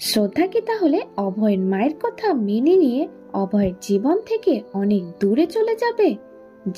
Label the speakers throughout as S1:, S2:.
S1: শ্রদ্ধা কি তাহলে অভয়ের মায়ের কথা মেনে নিয়ে অভয়ের জীবন থেকে অনেক দূরে চলে যাবে?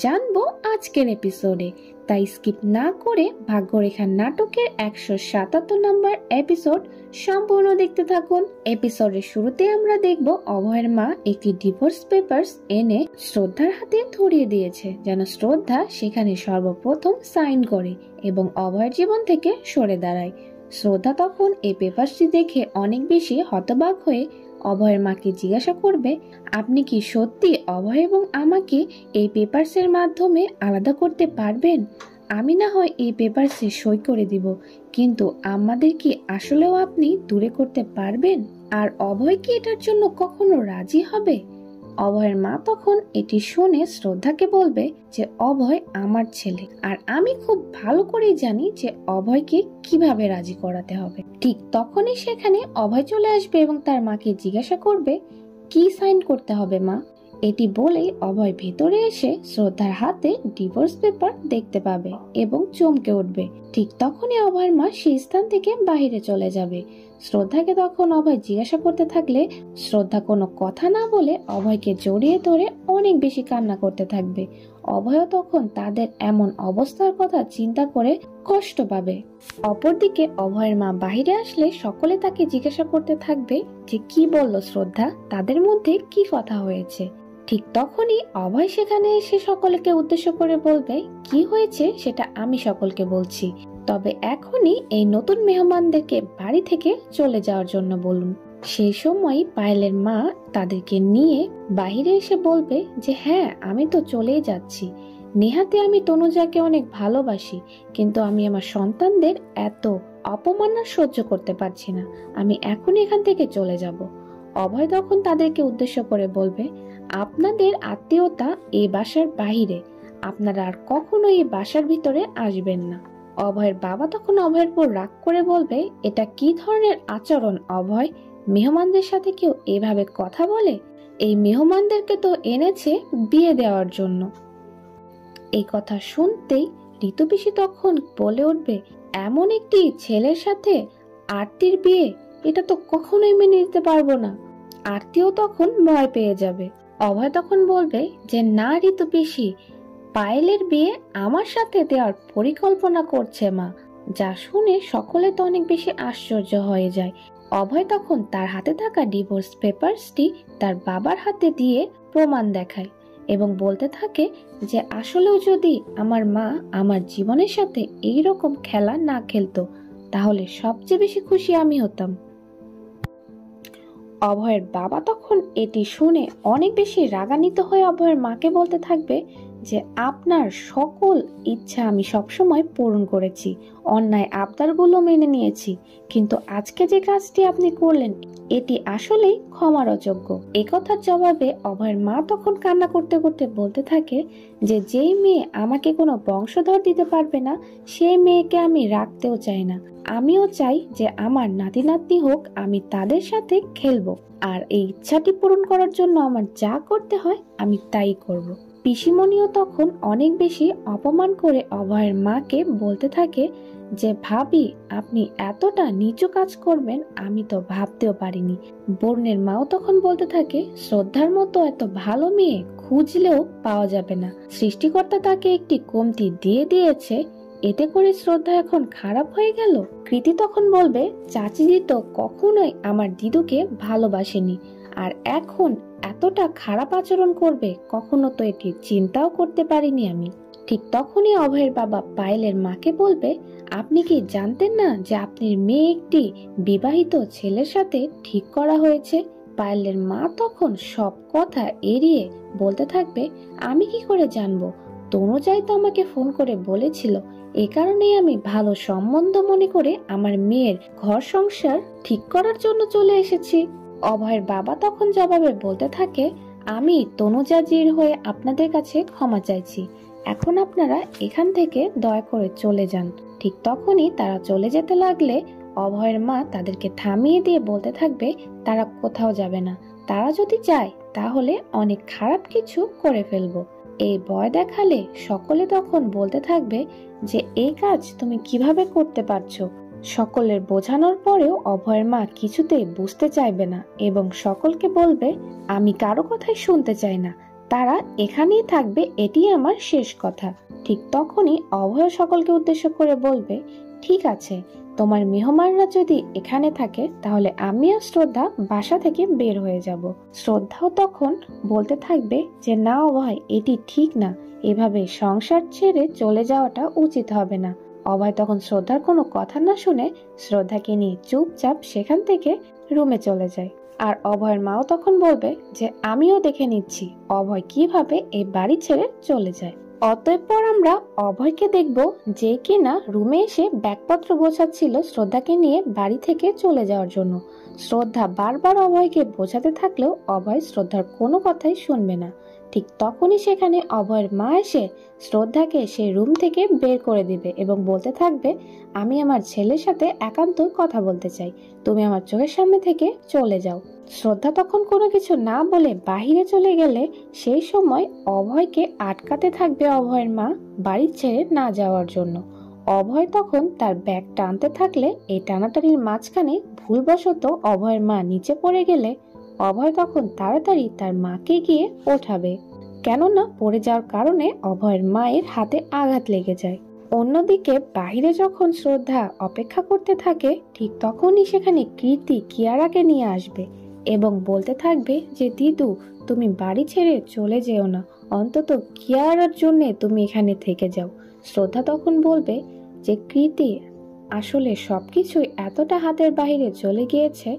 S1: জানবো আজকের এপিসোডে, তাই স্কিপ না করে ভাগ্যরেখা নাটকের 177 নম্বর এপিসোড সম্পূর্ণ দেখতে থাকুন। এপিসোডের শুরুতে আমরা দেখব অভয়ের মা একটি ডিভোর্স পেপারস এনে শ্রদ্ধার হাতে ধরিয়ে দিয়েছে, যেন শ্রদ্ধা সেখানে সর্বপ্রথম সাইন করে এবং অভয়ের জীবন থেকে সরে দাঁড়ায়। শ্রদ্ধা তখন এই পেপারসটি দেখে অনেক বেশি হতবাক হয়ে অভয়ের মাকে জিজ্ঞাসা করবে, আপনি কি সত্যি অভয় এবং আমাকে এই পেপারসের মাধ্যমে আলাদা করতে পারবেন? আমি না হয় এই পেপারসে সই করে দিব, কিন্তু আমাদের কি আসলেও আপনি দূরে করতে পারবেন? আর অভয় কি এটার জন্য কখনো রাজি হবে? অভয়ের মা তখন এটি শুনে শ্রদ্ধাকে বলবে যে অভয় আমার ছেলে, আর আমি খুব ভালো করেই জানি যে অভয়কে কিভাবে রাজি করাতে হবে। ঠিক তখনই সেখানে অভয় চলে আসবে এবং তার মাকে জিজ্ঞাসা করবে, কি সাইন করতে হবে মা? এটি বলেই অভয় ভেতরে এসে শ্রদ্ধার হাতে ডিভোর্স পেপার দেখতে পাবে এবং চমকে উঠবে। ঠিক তখনই অভয়ের মা সেই স্থান থেকে বাহিরে চলে যাবে। শ্রদ্ধাকে তখন অভয় জিজ্ঞাসা করতে থাকলে শ্রদ্ধা কোনো কথা না বলে অভয়কে জড়িয়ে ধরে অনেক বেশি কান্না করতে থাকবে। অভয়ও তখন তাদের এমন অবস্থার কথা চিন্তা করে কষ্ট পাবে। অপরদিকে অভয়ের মা বাহিরে আসলে সকলে তাকে জিজ্ঞাসা করতে থাকবে যে কি বলল শ্রদ্ধা, তাদের মধ্যে কি কথা হয়েছে। ঠিক তখনই অভয় সেখানে এসে সকলকে উদ্দেশ্য করে বলবে, কি হয়েছে সেটা আমি সকলকে বলছি, তবে এখনই এই নতুন মেহমানদেরকে বাড়ি থেকে চলে যাওয়ার জন্য বলুন। সেই সময় পায়েলের মা তাদেরকে নিয়ে বাহিরে এসে বলবে যে হ্যাঁ, আমি তো চলেই যাচ্ছি। নেহাতে আমি তনুজাকে অনেক ভালোবাসি, কিন্তু আমি আমার সন্তানদের এত অপমান সহ্য করতে পারছি না। আমি এখনই এখান থেকে চলে যাব। অভয় তখন তাদেরকে উদ্দেশ্য করে বলবে, আপনাদের আত্মীয়তা এই বাসার বাহিরে, আপনারা আর কখনো এই বাসার ভিতরে আসবেন না। অভয়ের বাবা তখন অভয়ের উপর রাগ করে বলবে, এটা কি ধরনের আচরণ অভয়? মেহমানদের সাথে কেউ এভাবে কথা বলে? এই মেহমানদেরকে তো এনেছে বিয়ে দেওয়ার জন্য। এই কথা শুনতেই ঋতু পিসি তখন বলে উঠবে, এমন একটি ছেলের সাথে আরতির বিয়ে, এটা তো কখনোই মেনে নিতে পারবো না। আরতিও তখন ভয় পেয়ে যাবে। অভয় তখন বলবে যে না ঋতু পিসি, পায়েলের বিয়ে আমার সাথে দেওয়ার পরিকল্পনা করছে মা। যা শুনে সকলে তো অনেক বেশি আশ্চর্য হয়ে যায়। অভয় তখন তার হাতে থাকা ডিভোর্স পেপারসটি তার বাবার হাতে দিয়ে প্রমাণ দেখায় এবং বলতে থাকে যে আসলেও যদি আমার মা আমার জীবনের সাথে এই রকম খেলা না খেলতো, তাহলে সবচেয়ে বেশি খুশি আমি হতাম। অভয়ের বাবা তখন এটি শুনে অনেক বেশি রাগান্বিত হয়ে অভয়ের মাকে বলতে থাকবে যে আপনার সকল ইচ্ছা আমি সবসময় পূরণ করেছি, অন্যায় আবদারগুলো মেনে নিয়েছি, কিন্তু আজকে যে কাজটি আপনি করলেন এটি আসলেই ক্ষমার অযোগ্য। একথার জবাবে অভয়ের মা তখন কান্না করতে করতে বলতে থাকে যে যেই মেয়ে আমাকে কোনো বংশধর দিতে পারবে না, সেই মেয়েকে আমি রাখতেও চাই না। আমিও চাই যে আমার নাতি নাতনি হোক, আমি তাদের সাথে খেলবো, আর এই ইচ্ছাটি পূরণ করার জন্য আমার যা করতে হয় আমি তাই করব। পিসিমণিও তখন অনেক বেশি অপমান করে অভয়ের মাকে বলতে থাকে যে ভাবি, আপনি এতটা নিচু কাজ করবেন আমি তো ভাবতেও পারিনি। বর্ণের মাও তখন বলতে থাকে, শ্রদ্ধার মতো এত ভালো মেয়ে খুঁজলেও পাওয়া যাবে না, সৃষ্টিকর্তা তাকে একটি কমতি দিয়ে দিয়েছে, এতে করে শ্রদ্ধা এখন খারাপ হয়ে গেল। কৃতি তখন বলবে, চাচিজি তো কখনোই আমার দিদুকে ভালোবাসেনি, আর এখন এতটা খারাপ আচরণ করবে কখনো তো এটি চিন্তাও করতে পারিনি আমি। ঠিক তখনই অভয়ের বাবা পায়েলের মাকে বলবে, আপনি কি জানতেন না যে আপনার মেয়ে একটি বিবাহিত ছেলের সাথে ঠিক করা হয়েছে? পায়েলের মা তখন সব কথা এড়িয়ে বলতে থাকবে, আমি কি করে জানবো? তনুজাই তো আমাকে ফোন করে বলেছিল, এ কারণেই আমি ভালো সম্বন্ধ মনে করে আমার মেয়ের ঘর সংসার ঠিক করার জন্য চলে এসেছি। অভয়ের বাবা তখন জবাবে বলতে থাকে, আমি তনুজাজির হয়ে আপনাদের কাছে ক্ষমা চাইছি, এখন আপনারা এখান থেকে দয়া করে চলে যান। ঠিক তখনই তারা চলে যেতে লাগলে অভয়ের মা তাদেরকে থামিয়ে দিয়ে বলতে থাকবে, তারা কোথাও যাবে না, তারা যদি যায় তাহলে অনেক খারাপ কিছু করে ফেলবো। এই ভয় দেখালে সকলে তখন বলতে থাকবে যে এই কাজ তুমি কিভাবে করতে পারছো? সকলের বোঝানোর পরেও অভয়ের মা কিছুতেই বুঝতে চাইবে না এবং সকলকে বলবে, আমি কারো কথাই শুনতে চাই না, তারা এখানেই থাকবে, এটি আমার শেষ কথা। ঠিক তখনই অভয় সকলকে উদ্দেশ্য করে বলবে, ঠিক আছে, তোমার মেহমানরা যদি এখানে থাকে তাহলে আমি আর শ্রদ্ধা বাসা থেকে বের হয়ে যাব। শ্রদ্ধাও তখন বলতে থাকবে যে না অভয়, এটি ঠিক না, এভাবে সংসার ছেড়ে চলে যাওয়াটা উচিত হবে না। অভয় তখন শ্রদ্ধার কোনো কথা না শুনে শ্রদ্ধাকে নিয়ে চুপচাপ সেখান থেকে রুমে চলে যায়। আর অভয়ের মাও তখন বলবে যে আমিও দেখে নিচ্ছি অভয় কিভাবে এই বাড়ি ছেড়ে চলে যায়। অতঃপর আমরা অভয়কে দেখব যে কিনা রুমে এসে ব্যাগপত্র গোছাচ্ছিল শ্রদ্ধাকে নিয়ে বাড়ি থেকে চলে যাওয়ার জন্য। শ্রদ্ধা বারবার অভয়কে বোঝাতে থাকলেও অভয় শ্রদ্ধার কোনো কথাই শুনবে না। ঠিক তখনই সেখানে অভয়ের মা এসে শ্রদ্ধাকে সেই রুম থেকে বের করে দিবে এবং বলতে থাকবে, আমি আমার ছেলের সাথে একান্ত কথা বলতে চাই, তুমি আমার চোখের সামনে থেকে চলে যাও। শ্রদ্ধা তখন কোনো কিছু না বলে বাহিরে চলে গেলে সেই সময় অভয়কে আটকাতে থাকবে অভয়ের মা বাড়ি ছেড়ে না যাওয়ার জন্য। অভয় তখন তার ব্যাগ টানতে থাকলে এই টানাটানির মাঝখানে ভুলবশত অভয়ের মা নিচে পড়ে গেলে অভয় তখন তাড়াতাড়ি তার মাকে গিয়ে ওঠাবে, কেননা পড়ে যাওয়ার কারণে অভয়ের মায়ের হাতে আঘাত লেগে যায়। অন্যদিকে বাহিরে যখন শ্রদ্ধা অপেক্ষা করতে থাকে ঠিক তখনই সেখানে কীর্তি কিয়ারাকে নিয়ে আসবে এবং বলতে থাকবে যে দিদু, তুমি বাড়ি ছেড়ে চলে যেও না, অন্তত কিয়ারার জন্য তুমি এখানে থেকে যাও। শ্রদ্ধা তখন বলবে যে কীর্তি, আসলে সবকিছুই এতটা হাতের বাইরে চলে গিয়েছে,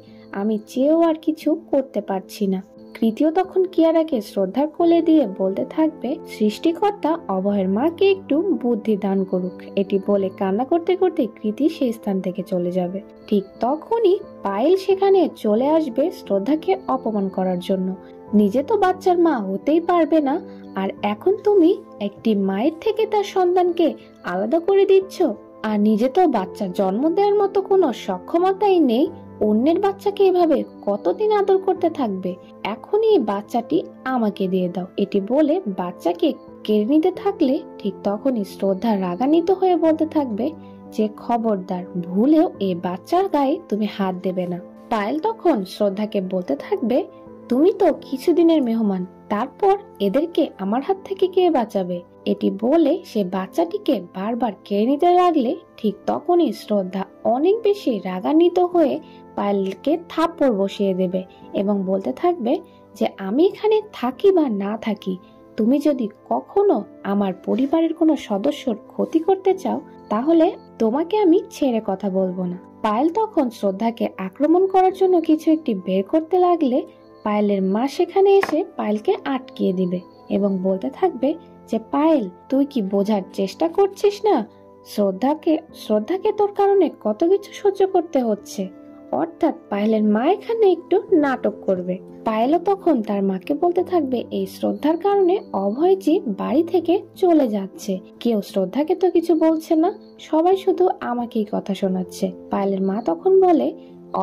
S1: আমি চেয়েও আর কিছু করতে পারছি না। কৃতিও তখন কিয়ারাকে শ্রদ্ধার কোলে দিয়ে বলতে থাকবে, সৃষ্টিকর্তা অভয়ের মাকে একটু বুদ্ধি দান করুক। এটি বলে কান্না করতে করতে কৃতি সেই স্থান থেকে চলে যাবে। ঠিক তখনই পায়েল সেখানে চলে আসবে শ্রদ্ধাকে অপমান করার জন্য। নিজে তো বাচ্চার মা হতেই পারবে না, আর এখন তুমি একটি মায়ের থেকে তার সন্তানকে আলাদা করে দিচ্ছ, আর নিজে তো বাচ্চা জন্ম দেওয়ার মতো কোনো সক্ষমতাই নেই, অন্যের বাচ্চাকে এভাবে কতদিন আদর করতে থাকবে, এখনই এই বাচ্চাটি আমাকে দিয়ে দাও। এটি বলে বাচ্চাকে কেড়ে নিতে থাকলে ঠিক তখনই শ্রদ্ধা রাগান্বিত হয়ে বলতে থাকবে যে খবরদার, ভুলেও এই বাচ্চার গায়ে তুমি হাত দেবে না। পায়েল তখন শ্রদ্ধাকে বলতে থাকবে, তুমি তো কিছুদিনের মেহমান, তারপর এদেরকে আমার হাত থেকে কে বাঁচাবে। এটি বলে সে বাচ্চাটিকে বারবার কেড়ে নিতে লাগলে ঠিক তখনই শ্রদ্ধা অনেক বেশি রাগান্বিত হয়ে পায়েলকে থাপ্পড় বসিয়ে দেবে এবং বলতে থাকবে যে আমি এখানে থাকি বা না থাকি, তুমি যদি কখনো আমার পরিবারের কোনো সদস্যর ক্ষতি করতে চাও তাহলে তোমাকে আমি ছেড়ে কথা বলবো না। পায়েল তখন শ্রদ্ধাকে আক্রমণ করার জন্য কিছু একটি বের করতে লাগলে পায়েলের মা সেখানে এসে পায়েলকে আটকিয়ে দিবে এবং বলতে থাকবে যে পায়েল, তুই কি বোঝার চেষ্টা করছিস না, শ্রদ্ধাকে তোর কারণে কত কিছু সহ্য করতে হচ্ছে। অর্থাৎ পায়েলের মা এখানে একটু নাটক করবে। পায়েলও তখন তার মাকে বলতে থাকবে এই শ্রদ্ধার কারণে অভয়জি বাড়ি থেকে চলে যাচ্ছে, কেউ শ্রদ্ধাকে তো কিছু বলছে না, সবাই শুধু আমাকেই কথা শোনাচ্ছে। পায়েলের মা তখন বলে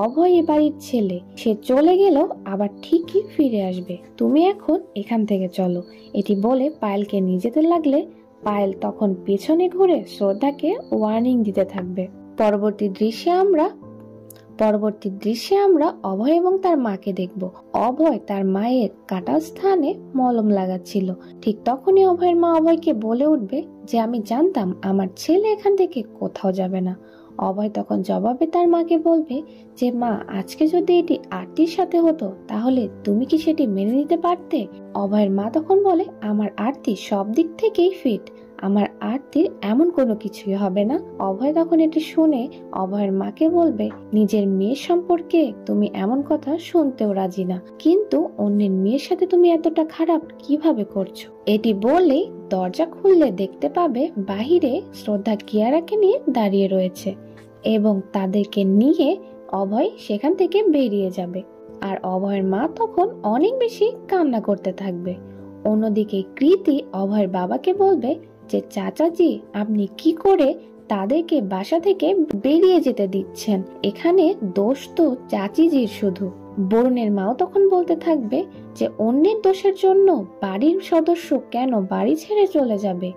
S1: অভয় এ বাড়ির ছেলে, সে চলে গেলেও আবার ঠিকই ফিরে আসবে, তুমি এখন এখান থেকে চলো। এটি বলে পায়েলকে নিয়ে যেতে লাগলে পায়েল তখন পেছনে ঘুরে শ্রদ্ধাকে ওয়ার্নিং দিতে থাকবে। পরবর্তী দৃশ্যে আমরা অভয় এবং তার মাকে দেখব। অভয় তার মায়ের কাটা স্থানে মলম লাগাচ্ছিল। ঠিক তখনই অভয়ের মা অভয়কে বলে উঠবে যে আমি জানতাম আমার ছেলে এখান থেকে কোথাও যাবে না। অভয় তখন জবাবে তার মাকে বলবে যে মা, আজকে যদি এটি আরতির সাথে হতো তাহলে তুমি কি সেটি মেনে নিতে পারতে। অভয়ের মা তখন বলে আমার আরতি সব দিক থেকেই ফিট, আমার আরতির এমন কোনো কিছুই হবে না। অভয় তখন এটি শুনে অভয়ের মাকে বলবে নিজের মেয়ের সম্পর্কে তুমি এমন কথা শুনতেও রাজি না, কিন্তু অন্যের মেয়ের সাথে তুমি এতটা খারাপ কিভাবে করছো। এটি বলে দরজা খুললে দেখতে পাবে বাহিরে শ্রদ্ধা কিয়ারাকে নিয়ে দাঁড়িয়ে রয়েছে এবং তাদেরকে নিয়ে অভয় সেখান থেকে বেরিয়ে যাবে। আর অভয়ের মা তখন অনেক বেশি কান্না করতে থাকবে। অন্যদিকে কৃতি অভয়ের বাবাকে বলবে যে চাচাজি, আপনি কি করে তাদেরকে বাসা থেকে বেরিয়ে যেতে দিচ্ছেন, এখানে দোষ তো চাচিজির শুধু। বরুণের মাও তখন বলতে থাকবে যে অন্যের দোষের জন্য বাড়ির সদস্য কেন বাড়ি ছেড়ে চলে যাবে,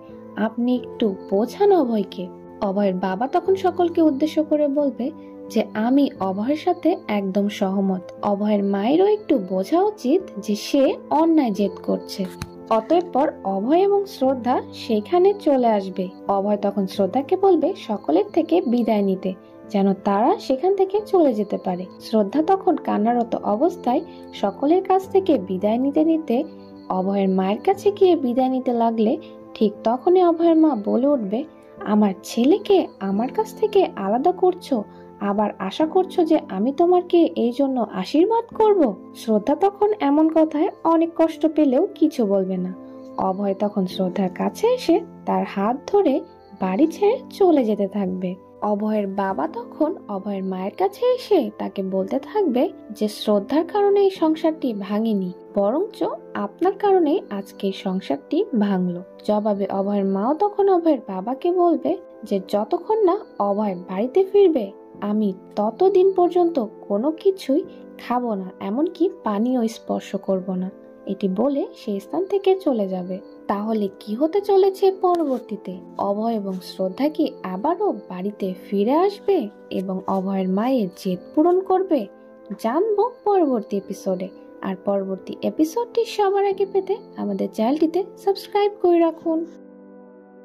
S1: আপনি একটু বোঝান অভয়কে। অভয়ের বাবা তখন সকলকে উদ্দেশ্য করে বলবে যে আমি অভয়ের সাথে একদম সহমত। অভয়ের মায়েরও একটু বোঝা উচিত যে সে অন্যায় জেদ করছে। অতঃপর অভয় এবং শ্রদ্ধা সেখানে চলে আসবে। অভয় তখন শ্রদ্ধাকে বলবে সকলের থেকে বিদায় নিতে, যেন তারা সেখান থেকে চলে যেতে পারে। শ্রদ্ধা তখন কান্নারত অবস্থায় সকলের কাছ থেকে বিদায় নিতে নিতে অভয়ের মায়ের কাছে গিয়ে বিদায় নিতে লাগলে ঠিক তখনই অভয়ের মা বলে উঠবে, আমার ছেলেকে আমার কাছ থেকে আলাদা করছো, আবার আশা করছো যে আমি তোমাকে এই জন্য আশীর্বাদ করব। শ্রদ্ধা তখন এমন কথায় অনেক কষ্ট পেলেও কিছু বলবে না। অভয় তখন শ্রদ্ধার কাছে এসে তার হাত ধরে বাড়ি ছেড়ে চলে যেতে থাকবে। অভয়ের বাবা তখন অভয়ের মায়ের কাছে এসে তাকে বলতে থাকবে যে শ্রদ্ধার কারণে এই সংসারটি ভাঙেনি, বরঞ্চ আপনার কারণে আজকে এই সংসারটি ভাঙলো। জবাবে অভয়ের মাও তখন অভয়ের বাবাকে বলবে যে যতক্ষণ না অভয় বাড়িতে ফিরবে আমি ততদিন পর্যন্ত কোনো কিছুই খাবো না, এমনকি পানিও স্পর্শ করব না। এটি বলে সেই স্থান থেকে চলে যাবে। তাহলে কি হতে চলেছে পরবর্তীতে? অভয় এবং শ্রদ্ধা কি আবারও বাড়িতে ফিরে আসবে এবং অভয়ের মায়ের জেদ পূরণ করবে? জানবো পরবর্তী এপিসোডে। আর পরবর্তী এপিসোডটি সবার আগে পেতে আমাদের চ্যানেলটিতে সাবস্ক্রাইব করে রাখুন।